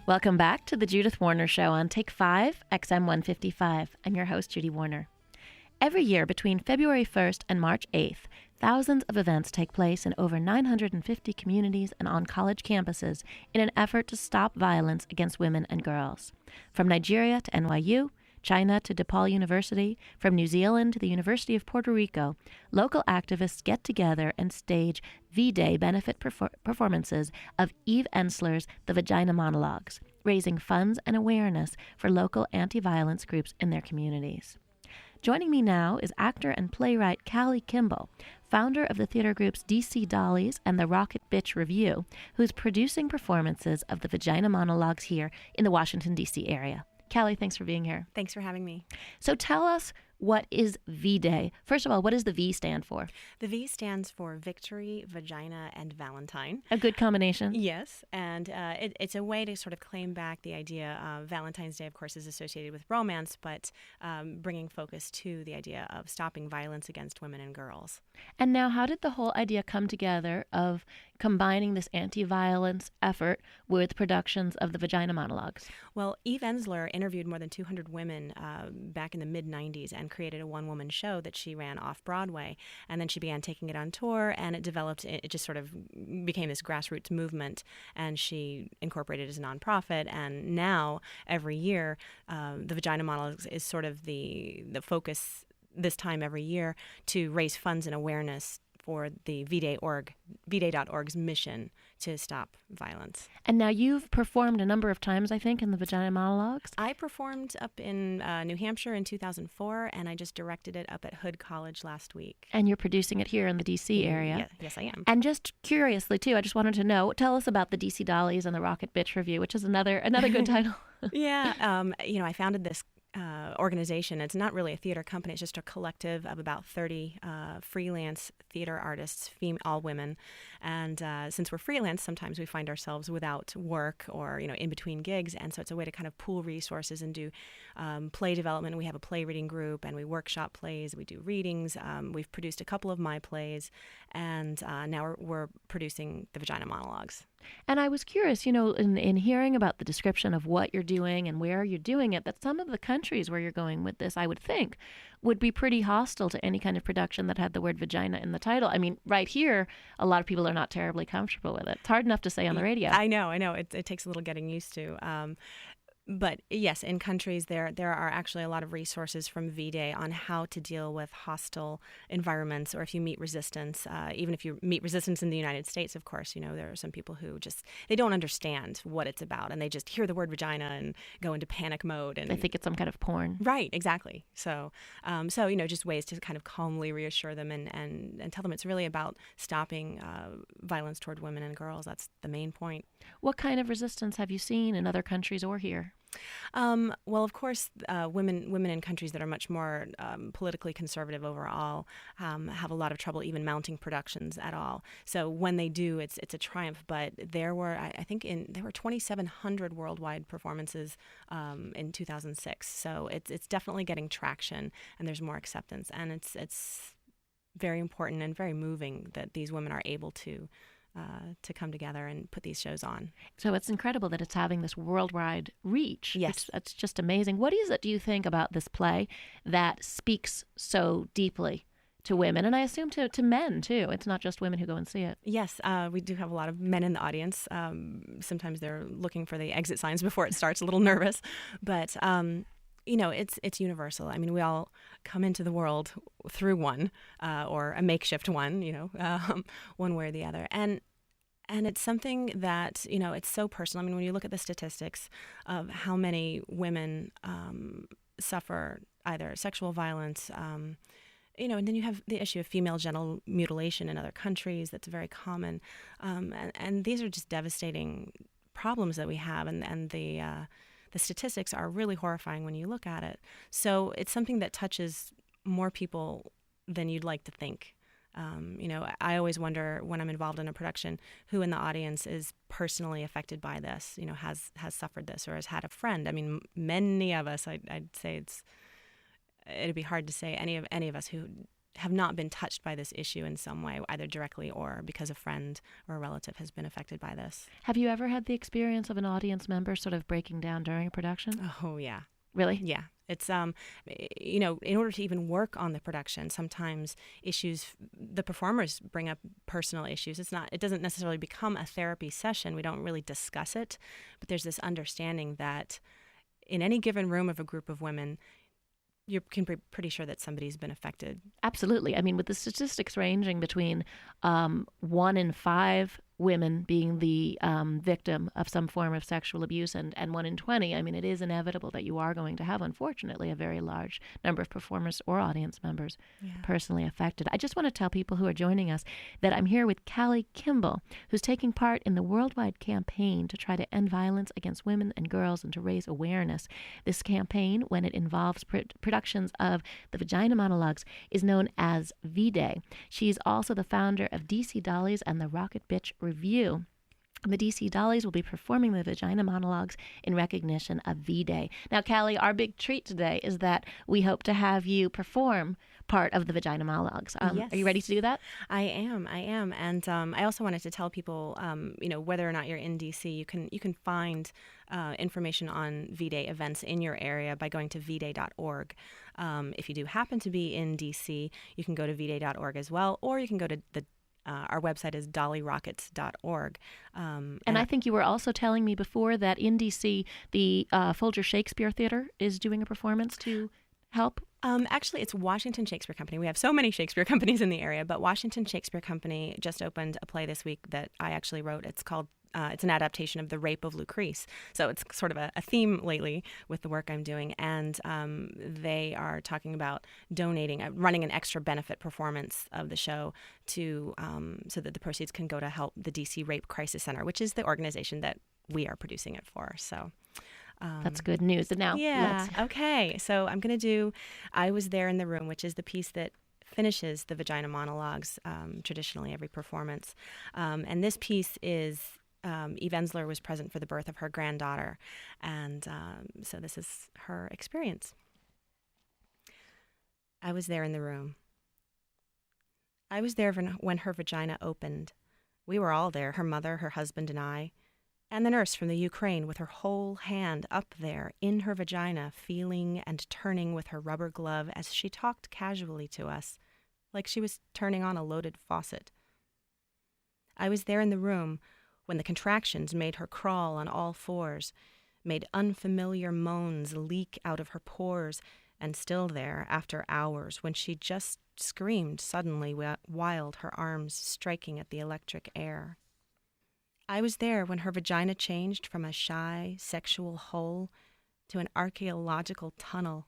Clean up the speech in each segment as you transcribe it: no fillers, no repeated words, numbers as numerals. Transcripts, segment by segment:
Welcome back to the Judith Warner Show on Take 5, XM 155. I'm your host, Judy Warner. Every year between February 1st and March 8th, thousands of events take place in over 950 communities and on college campuses in an effort to stop violence against women and girls. From Nigeria to NYU, China to DePaul University, from New Zealand to the University of Puerto Rico, local activists get together and stage V-Day benefit performances of Eve Ensler's The Vagina Monologues, raising funds and awareness for local anti-violence groups in their communities. Joining me now is actor and playwright Callie Kimball, founder of the theater groups DC Dollies and the Rocket Bitch Review, who's producing performances of The Vagina Monologues here in the Washington, D.C. area. Callie, thanks for being here. Thanks for having me. So tell us, what is V-Day? First of all, what does the V stand for? The V stands for Victory, Vagina, and Valentine. A good combination. Yes, and it's a way to sort of claim back the idea of Valentine's Day, of course, is associated with romance, but bringing focus to the idea of stopping violence against women and girls. And now, how did the whole idea come together of combining this anti-violence effort with productions of the Vagina Monologues? Well, Eve Ensler interviewed more than 200 women back in the mid-90s and created a one-woman show that she ran off-Broadway. And then she began taking it on tour, and it developed, it just sort of became this grassroots movement, and she incorporated it as a nonprofit. And now, every year, the Vagina Monologues is sort of the focus this time every year to raise funds and awareness for the V-Day.org's mission to stop violence. And now you've performed a number of times, I think, in the Vagina Monologues. I performed up in New Hampshire in 2004, and I just directed it up at Hood College last week. And you're producing it here in the D.C. area. Yeah, yes, I am. And just curiously, too, I just wanted to know, tell us about the DC Dollies and the Rocket Bitch Review, which is another good title. Yeah, I founded this organization. It's not really a theater company. It's just a collective of about 30 freelance theater artists, all women. And since we're freelance, sometimes we find ourselves without work or, in between gigs. And so it's a way to kind of pool resources and do play development. We have a play reading group, and we workshop plays. We do readings. We've produced a couple of my plays, and now we're producing the Vagina Monologues. And I was curious, in hearing about the description of what you're doing and where you're doing it, that some of the countries where you're going with this, I would think, would be pretty hostile to any kind of production that had the word vagina in the title. I mean, right here, a lot of people are not terribly comfortable with it. It's hard enough to say on the radio. I know. It takes a little getting used to. But yes, in countries there are actually a lot of resources from V-Day on how to deal with hostile environments, or if you meet resistance, even if you meet resistance in the United States, of course, there are some people who they don't understand what it's about, and they just hear the word vagina and go into panic mode. And they think it's some kind of porn. Right, exactly. So just ways to kind of calmly reassure them and tell them it's really about stopping violence toward women and girls. That's the main point. What kind of resistance have you seen in other countries or here? Well, of course, women in countries that are much more politically conservative overall have a lot of trouble even mounting productions at all. So when they do, it's a triumph. But there were, there were 2,700 worldwide performances in 2006. So it's definitely getting traction, and there's more acceptance, and it's very important and very moving that these women are able to come together and put these shows on. So it's incredible that it's having this worldwide reach. Yes. It's just amazing. What is it, do you think, about this play that speaks so deeply to women? And I assume to men, too. It's not just women who go and see it. Yes, we do have a lot of men in the audience. Sometimes they're looking for the exit signs before it starts, a little nervous. But it's universal. I mean, we all come into the world through one, or a makeshift one, one way or the other. And it's something that, it's so personal. I mean, when you look at the statistics of how many women suffer either sexual violence, and then you have the issue of female genital mutilation in other countries. That's very common. And these are just devastating problems that we have. And the statistics are really horrifying when you look at it. So it's something that touches more people than you'd like to think. I always wonder when I'm involved in a production who in the audience is personally affected by this, has suffered this or has had a friend. I mean, many of us, I'd say it'd be hard to say any of us who have not been touched by this issue in some way, either directly or because a friend or a relative has been affected by this. Have you ever had the experience of an audience member sort of breaking down during a production? Oh, yeah. Really? Yeah. It's, in order to even work on the production, sometimes the performers bring up personal issues. It doesn't necessarily become a therapy session. We don't really discuss it, but there's this understanding that in any given room of a group of women, you can be pretty sure that somebody's been affected. Absolutely. I mean, with the statistics ranging between 1 in 5 women being the victim of some form of sexual abuse and 1 in 20, I mean, it is inevitable that you are going to have, unfortunately, a very large number of performers or audience members personally affected. I just want to tell people who are joining us that I'm here with Callie Kimball, who's taking part in the worldwide campaign to try to end violence against women and girls and to raise awareness. This campaign, when it involves productions of the Vagina Monologues, is known as V-Day. She's also the founder of DC Dollies and the Rocket Bitch Review. The DC Dollies will be performing the Vagina Monologues in recognition of V-Day. Now, Callie, our big treat today is that we hope to have you perform part of the Vagina Monologues. Yes. Are you ready to do that? I am. And I also wanted to tell people, whether or not you're in DC, you can find information on V-Day events in your area by going to vday.org. If you do happen to be in DC, you can go to vday.org as well, or you can go to our website is dollyrockets.org. And I think you were also telling me before that in D.C., the Folger Shakespeare Theater is doing a performance to help. Actually, it's Washington Shakespeare Company. We have so many Shakespeare companies in the area, but Washington Shakespeare Company just opened a play this week that I actually wrote. It's called it's an adaptation of The Rape of Lucrece. So it's sort of a theme lately with the work I'm doing. And they are talking about running an extra benefit performance of the show so that the proceeds can go to help the DC Rape Crisis Center, which is the organization that we are producing it for. So that's good news. And now, okay. So I'm going to do I Was There in the Room, which is the piece that finishes the Vagina Monologues traditionally every performance. And this piece is Eve Ensler was present for the birth of her granddaughter, and so this is her experience. I was there in the room. I was there when her vagina opened. We were all there, her mother, her husband, and I, and the nurse from the Ukraine with her whole hand up there in her vagina, feeling and turning with her rubber glove as she talked casually to us, like she was turning on a loaded faucet. I was there in the room when the contractions made her crawl on all fours, made unfamiliar moans leak out of her pores, and still there after hours when she just screamed suddenly, wild, her arms striking at the electric air. I was there when her vagina changed from a shy, sexual hole to an archaeological tunnel,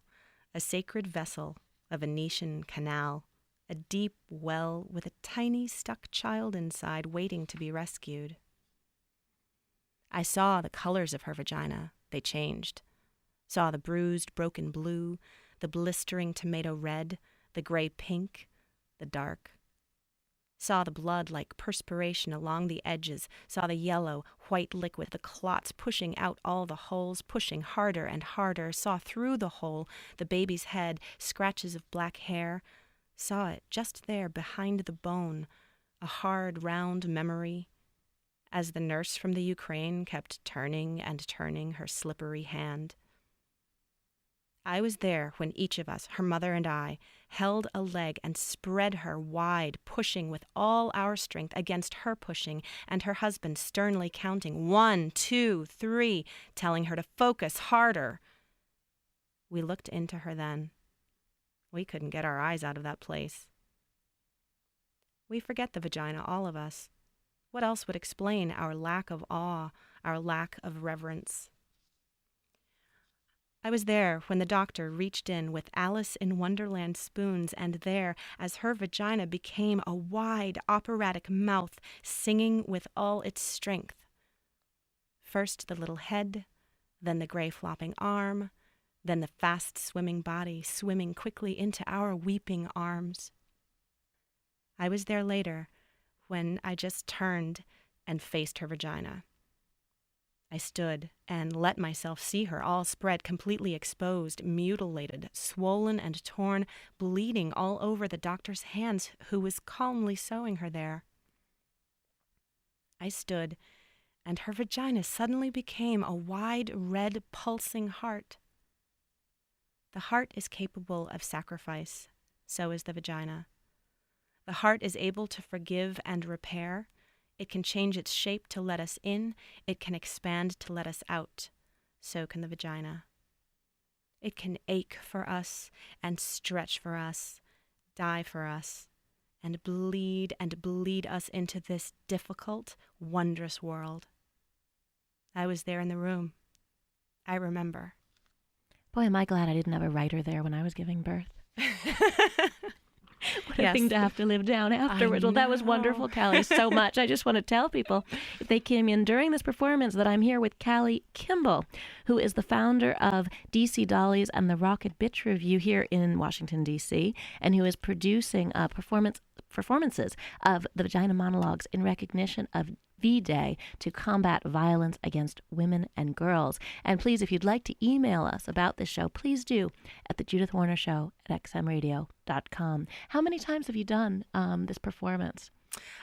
a sacred vessel, a Venetian canal, a deep well with a tiny stuck child inside waiting to be rescued. I saw the colors of her vagina. They changed. Saw the bruised, broken blue, the blistering tomato red, the gray pink, the dark. Saw the blood like perspiration along the edges. Saw the yellow, white liquid, the clots pushing out all the holes, pushing harder and harder. Saw through the hole the baby's head, scratches of black hair. Saw it just there behind the bone, a hard, round memory, as the nurse from the Ukraine kept turning and turning her slippery hand. I was there when each of us, her mother and I, held a leg and spread her wide, pushing with all our strength against her pushing, and her husband sternly counting 1, 2, 3, telling her to focus harder. We looked into her then. We couldn't get our eyes out of that place. We forget the vagina, all of us. What else would explain our lack of awe, our lack of reverence? I was there when the doctor reached in with Alice in Wonderland spoons, and there, as her vagina became a wide, operatic mouth, singing with all its strength. First the little head, then the gray flopping arm, then the fast-swimming body swimming quickly into our weeping arms. I was there later when I just turned and faced her vagina. I stood and let myself see her, all spread, completely exposed, mutilated, swollen and torn, bleeding all over the doctor's hands, who was calmly sewing her there. I stood, and her vagina suddenly became a wide, red, pulsing heart. The heart is capable of sacrifice, so is the vagina. The heart is able to forgive and repair. It can change its shape to let us in. It can expand to let us out. So can the vagina. It can ache for us and stretch for us, die for us, and bleed us into this difficult, wondrous world. I was there in the room. I remember. Boy, am I glad I didn't have a writer there when I was giving birth. What a Yes. thing to have to live down afterwards. Well, that was wonderful, Callie, so much. I just want to tell people, if they came in during this performance, that I'm here with Callie Kimball, who is the founder of DC Dollies and the Rocket Bitch Review here in Washington, D.C., and who is producing performances of the Vagina Monologues in recognition of V-Day to combat violence against women and girls. And please, if you'd like to email us about this show, please do at thejudithwarnershow@xmradio.com. How many times have you done this performance?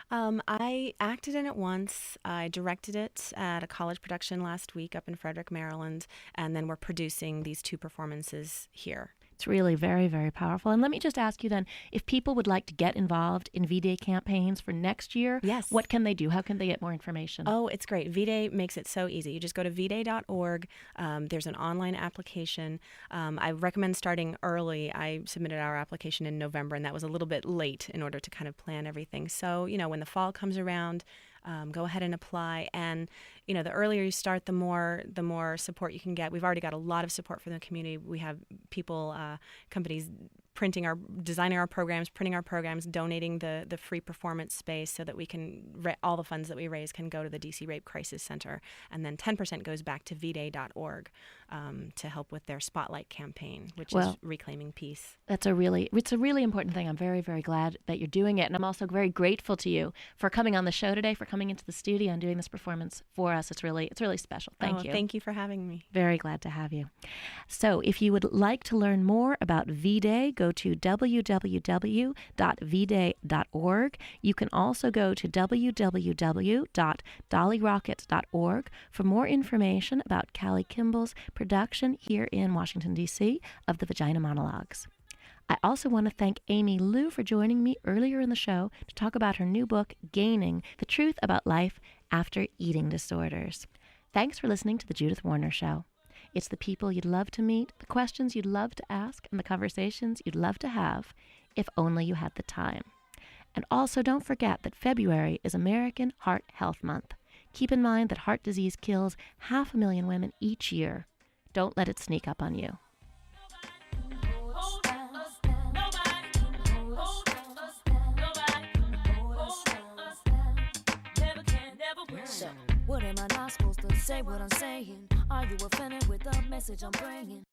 I acted in it once. I directed it at a college production last week up in Frederick, Maryland, and then we're producing these 2 performances here. It's really very, very powerful. And let me just ask you then, if people would like to get involved in V-Day campaigns for next year, yes, what can they do? How can they get more information? Oh, it's great. V-Day makes it so easy. You just go to vday.org. There's an online application. I recommend starting early. I submitted our application in November, and that was a little bit late in order to kind of plan everything. So, when the fall comes around, go ahead and apply. And, the earlier you start, the more support you can get. We've already got a lot of support from the community. We have people, companies designing our programs, printing our programs, donating the free performance space so that we can, all the funds that we raise can go to the DC Rape Crisis Center. And then 10% goes back to vday.org to help with their Spotlight campaign, which is reclaiming peace. It's a really important thing. I'm very, very glad that you're doing it. And I'm also very grateful to you for coming on the show today, for coming into the studio and doing this performance for us. It's really special. Thank you. Thank you for having me. Very glad to have you. So if you would like to learn more about V-Day, go to www.vday.org. You can also go to www.dollyrockets.org for more information about Callie Kimball's production here in Washington, D.C. of the Vagina Monologues. I also want to thank Amy Lou for joining me earlier in the show to talk about her new book, Gaining: The Truth About Life After Eating Disorders. Thanks for listening to The Judith Warner Show. It's the people you'd love to meet, the questions you'd love to ask, and the conversations you'd love to have if only you had the time. And also don't forget that February is American Heart Health Month. Keep in mind that heart disease kills 500,000 women each year. Don't let it sneak up on you. So, what am I not supposed to say what I'm saying? Are you offended with the message I'm bringing?